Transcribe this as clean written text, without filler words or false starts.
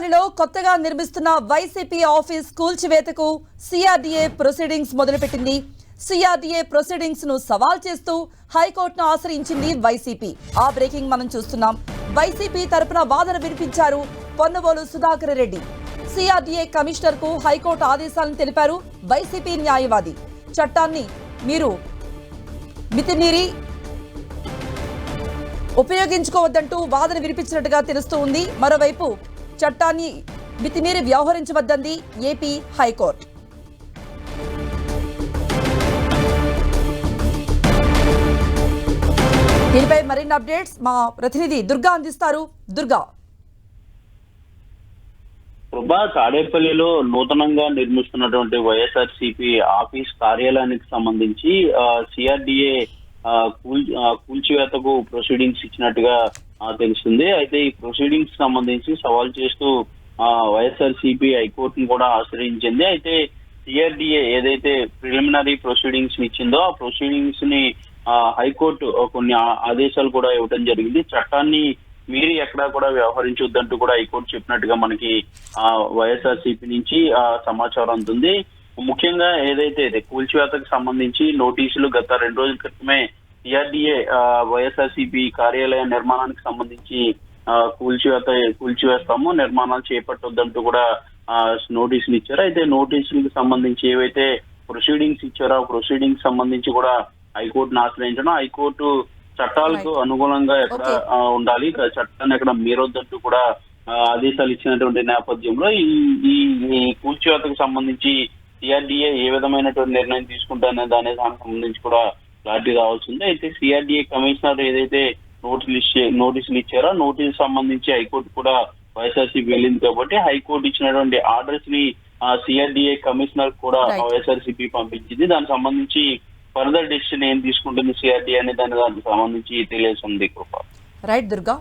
తాడేపల్లిలో కొత్తగా నిర్మిస్తున్న వైసీపీ ఆఫీస్ కూల్చివేతకు సిఆర్డీఏ ప్రొసీడింగ్స్ మొదలుపెట్టింది. సిఆర్డీఏ ప్రొసీడింగ్స్ ను సవాల్ చేస్తూ హైకోర్టును ఆశ్రయించింది వైసీపీ. ఆ బ్రేకింగ్ మనం చూస్తున్నాం. వైసీపీ తరపున వాదన వినిపించారు పొన్నవోలు సుధాకర్ రెడ్డి. సిఆర్డీఏ కమిషనర్ కు హైకోర్టు ఆదేశాలను తెలిపారు వైసీపీ న్యాయవాది. చట్టాన్ని మీరు మితిమీరి ఉపయోగించుకోవద్దంటూ వాదన వినిపించినట్టుగా తెలుస్తూ ఉంది. మరోవైపు చట్టాన్ని మితిమీరి వ్యవహరించవద్దంది ఏపీ హైకోర్టు. దీనిపై మరిన్ని అప్డేట్స్ మా ప్రతినిధి దుర్గా అందిస్తారు. దుర్గా, తాడేపల్లిలో నూతనంగా నిర్మిస్తున్నటువంటి వైఎస్ఆర్సీపీ ఆఫీస్ కార్యాలయానికి సంబంధించి సిఆర్డీఏ కూల్చివేతకు ప్రొసీడింగ్స్ ఇచ్చినట్టుగా తెలుస్తుంది. అయితే ఈ ప్రొసీడింగ్స్ సంబంధించి సవాల్ చేస్తూ వైఎస్ఆర్సీపీ హైకోర్టును కూడా ఆశ్రయించింది. అయితే సిఆర్డీఏ ఏదైతే ప్రిలిమినరీ ప్రొసీడింగ్స్ ఇచ్చిందో ఆ ప్రొసీడింగ్స్ ని హైకోర్టు కొన్ని ఆదేశాలు కూడా ఇవ్వడం జరిగింది. చట్టాన్ని మీరు ఎక్కడా కూడా వ్యవహరించొద్దంటూ కూడా హైకోర్టు చెప్పినట్టుగా మనకి వైఎస్ఆర్సీపీ నుంచి సమాచారం అందుతుంది. ముఖ్యంగా ఏదైతే కూల్చివేతకు సంబంధించి నోటీసులు గత 2 రోజుల క్రితమే సిఆర్డీఏ వైఎస్ఆర్సీపీ కార్యాలయ నిర్మాణానికి సంబంధించి కూల్చివేస్తాము, నిర్మాణాలు చేపట్టొద్దంటూ కూడా నోటీసులు ఇచ్చారు. అయితే నోటీసులకు సంబంధించి ఏవైతే ప్రొసీడింగ్స్ ఇచ్చారో ఆ ప్రొసీడింగ్స్ సంబంధించి కూడా హైకోర్టును ఆశ్రయించడం, హైకోర్టు చట్టాలకు అనుగుణంగా ఎక్కడ ఉండాలి, చట్టాన్ని ఎక్కడ మీరొద్దంటూ కూడా ఆదేశాలు ఇచ్చినటువంటి నేపథ్యంలో ఈ కూల్చివేతకు సంబంధించి సిఆర్డీఏ ఏ విధమైనటువంటి నిర్ణయం తీసుకుంటారనే దానికి సంబంధించి కూడా క్లారిటీ రావాల్సింది. అయితే సిఆర్డీఏ కమిషనర్ ఏదైతే నోటీసులు ఇచ్చారో నోటీసు సంబంధించి హైకోర్టు కూడా వైఎస్ఆర్సీపీ వెళ్ళింది కాబట్టి హైకోర్టు ఇచ్చినటువంటి ఆర్డర్స్ ని సిఆర్డీఏ కమిషనర్ కూడా వైఎస్ఆర్సీపీ పంపించింది. దానికి సంబంధించి ఫర్దర్ డెసిషన్ ఏం తీసుకుంటుంది సిఆర్డీఏ అనే దానికి సంబంధించి తెలియాల్సి ఉంది. కృప. రైట్ దుర్గా.